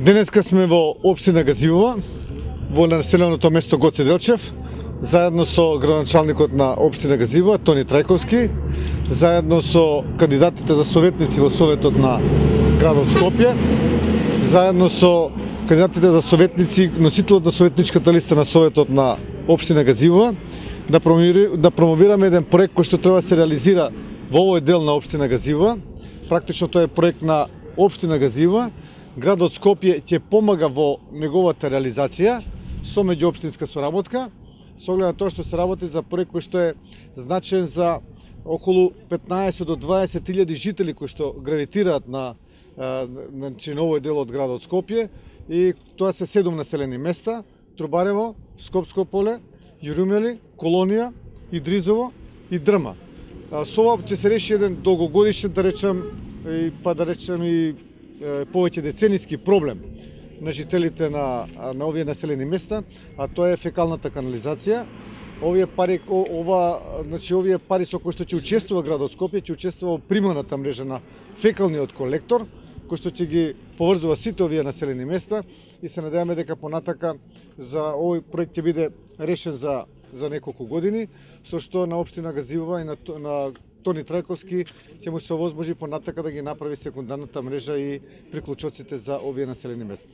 Денеска сме во општина Газивова, во населеното место Гоце Делчев, заедно со градоначалникот на општина Газивова, Тони Трајковски, заедно со кандидатите за советници во Советот на градот Скопје, заедно со кандидатите за советници, носителот на советничката листа на Советот на општина Газивова, да промовираме еден проект кој што треба да се реализира во овој дел на општина Газивова. Практично тој е проект на општина Газивова. Градот Скопје ќе помага во неговата реализација со меѓуопштинска соработка, со оглед на тоа што се работи за проект кој што е значен за околу 15 до 20.000 жители кои што гравитираат на овој дел од градот Скопје, и тоа се 7 населени места: Трубарево, Скопско поле, Јурумели, Колонија, Идризово и Дрма. Со ова ќе се реши еден долгогодишен, да речем и повеќе децениски проблем на жителите на овие населени места, а тоа е фекалната канализација. Овие пари со кои што ќе учествува градот Скопје, ќе учествува во приманата мрежа на фекалниот колектор, кој што ќе ги поврзува сите овие населени места, и се надеваме дека понатака за овој проект ќе биде решен за неколку години, со што на општина Газивова и на Тони Трајковски ќе му се овозможи понатака да ги направи секундарната мрежа и приклучоците за овие населени места.